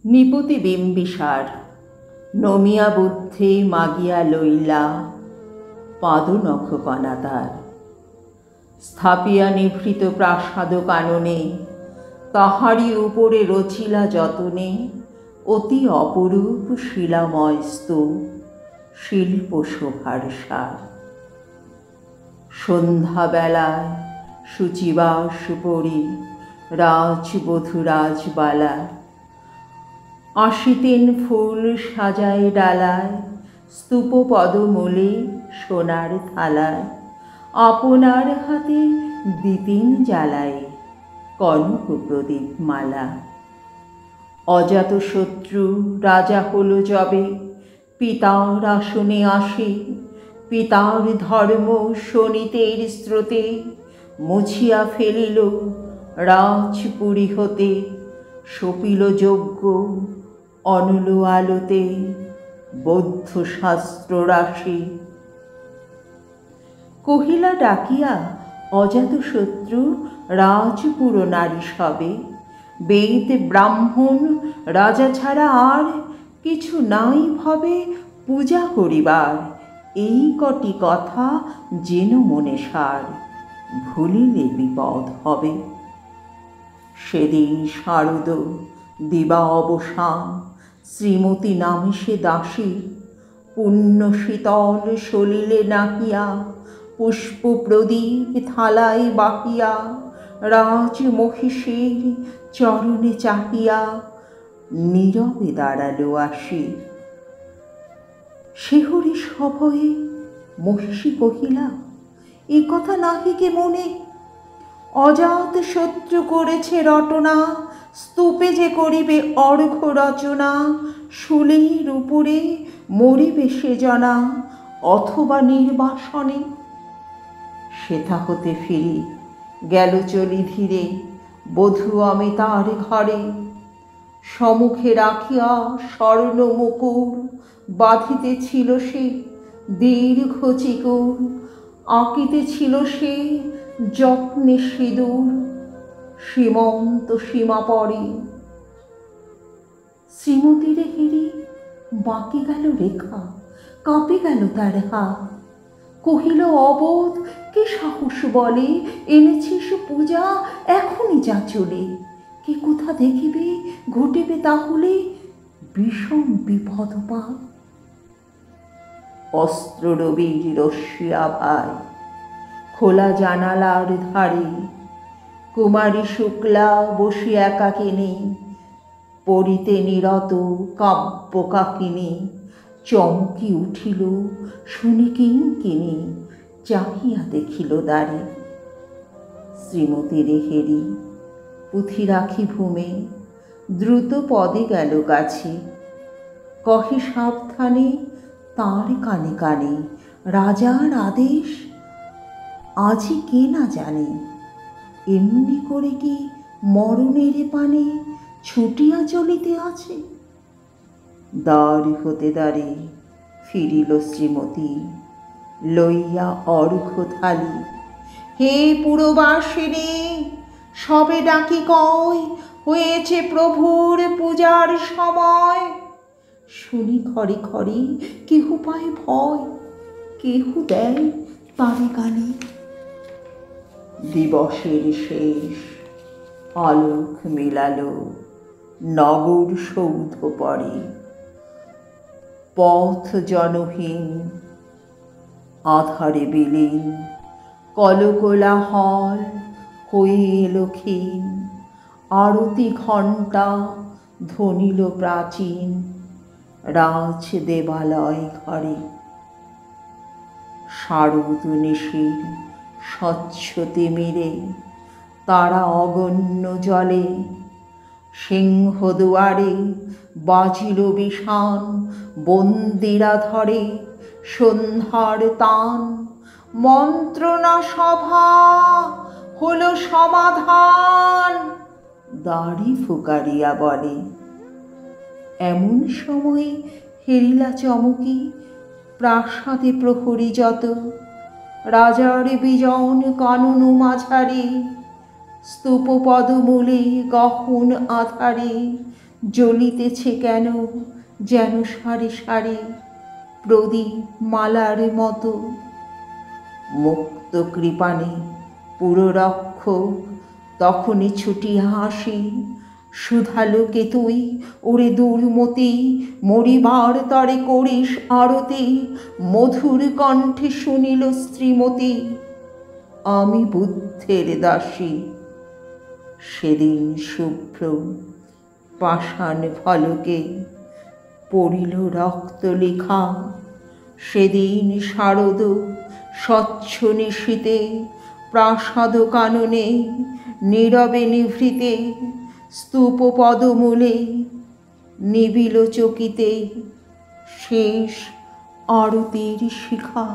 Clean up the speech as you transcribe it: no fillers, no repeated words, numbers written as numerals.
নিপতি বিম্বিসার নমিয়া বুদ্ধে মাগিয়া লইলা পাদনখ কণাতার। স্থাপিয়া নিভৃত প্রাসাদ কাননে তাহারি উপরে রচিলা যতনে অতি অপরূপ শিলাময় স্তূপ শিল্প শোভার সার। সন্ধ্যাবেলায় শুচিবাস পরি রাজবধূ রাজবালায় আসিতেন ফুল সাজায় ডালায় স্তূপ পদমূলে সোনার থালায় আপনার হাতে দিতেন জ্বালায় কনক প্রদীপ মালা। অজাত শত্রু রাজা হল যবে পিতার আসনে আসে পিতার ধর্ম শোণিতের স্রোতে মুছিয়া ফেলিল রাজপুরী হতে সপিল যজ্ঞ অনল আলোতে বৌদ্ধ শাস্ত্র রাশি। কহিলা ডাকিয়া অজাত শত্রু রাজপুর নারী সবে বেদ ব্রাহ্মণ রাজা ছাড়া আর কিছু নাই ভবে পূজা করিবার এই কটি কথা যেন মনে সার ভুলিলে বিপদ হবে। সেদিন শারদ দিবা অবসান শ্রীমতী নামে সে দাসী পুণ্য শীতল সলিলে নাহিয়া পুষ্প প্রদীপ থালায় বাহিয়া রাজ মহিষীর চরণে চাহিয়া নীরবে দাঁড়ালো আসি। শিহরি সভয়ে মহিষী কহিলা এ কথা নাহি কে মনে অজাত শত্রু করেছে রটনা স্তূপে যে করিবে অর্ঘ্য রচনা শুলের উপরে মরিবে সে জনা অথবা নির্বাসনে। সেথা হতে ফিরি গেল চলি ধীরে বধূ আমি তার ঘরে সম্মুখে রাখিয়া স্বর্ণ মুকুর বাঁধিতেছিল সে দীর্ঘ চিকুর আঁকিতেছিল সে যত্নে সিঁদুর সীমন্ত সীমা পরে। শ্রীমতীরে হেরি বাকি গেল রেখা কাঁপে গেল তার হাত কহিল অবোধ কে সাহস বলে এনেছিস পূজা এখনই যা চলে কে কোথা দেখিবে ঘটিবে তাহলে বিষম বিপদ পা। অস্ত্র রবির রশ্মিয়া ভাই খোলা জানালার ধারে কুমারী শুক্লা বসি একাকিনী পড়িতে নিরত কাব্য কাকিনী চমকি উঠিল শুনি কিঙ্কিনী চাহিয়া দেখিল দ্বারে। শ্রীমতীরে হেরি পুঁথি রাখি ভূমে দ্রুত পদে গেল কাছে কহে সাবধানে তার কানে কানে রাজার আদেশ আজই কে না জানে এমনি করে কি মরণের পানে ছুটিয়া চলিতে আছে। দ্বার হতে দ্বারে ফিরিল শ্রীমতী লইয়া অর্ঘ্য থালি হে পুরবাসিনী সবে ডাকি কয় হয়েছে প্রভুর পূজার সময় শুনি ঘরে ঘরে কেহ পায় ভয় কেহ দেয় তারে গালি। দিবসের শেষ আলোক মিলালো নগর সৌধ পরে পথ জনহীন আধারে বিলীন কলকোলাহল হয়ে এলো ক্ষীণ আরতি ঘণ্টা ধ্বনিল প্রাচীন রাজ দেবালয় ঘরে। শারদ নিশির স্বচ্ছ তিমিরে তারা অগণ্য জলে সিংহ দুয়ারে বাজিল বিষান বন্দিরা ধরে সন্ধ্যার তান মন্ত্রণা সভা হলো সমাধান দাড়ি ফুকারিয়া বলে। এমন সময় হেরিলা চমকি প্রাসাদে প্রহরী যত রাজার বিজন কানন মাঝারে স্তূপ পদমূলে গহন আধারে জ্বলিতেছে কেন যেন সারি সারি প্রদীপ মালার মতো। মুক্ত কৃপাণে পুররক্ষক তখনই ছুটিয়া হাসি, সুধালোকে তুই ওরে দুর্মতি, মরিবার তরে করিস আরতি। মধুর কণ্ঠে শুনিল শ্রীমতী, আমি বুদ্ধের দাসী। সেদিন শুভ্র পাষাণ ফলকে পড়িল রক্ত লেখা, সেদিন শারদ স্বচ্ছ নিশীতে প্রাসাদ কাননে নীরবে নিভৃতে স্তূপ পদমূলে নিবিল চকিতে শেষ আরতির শিখা।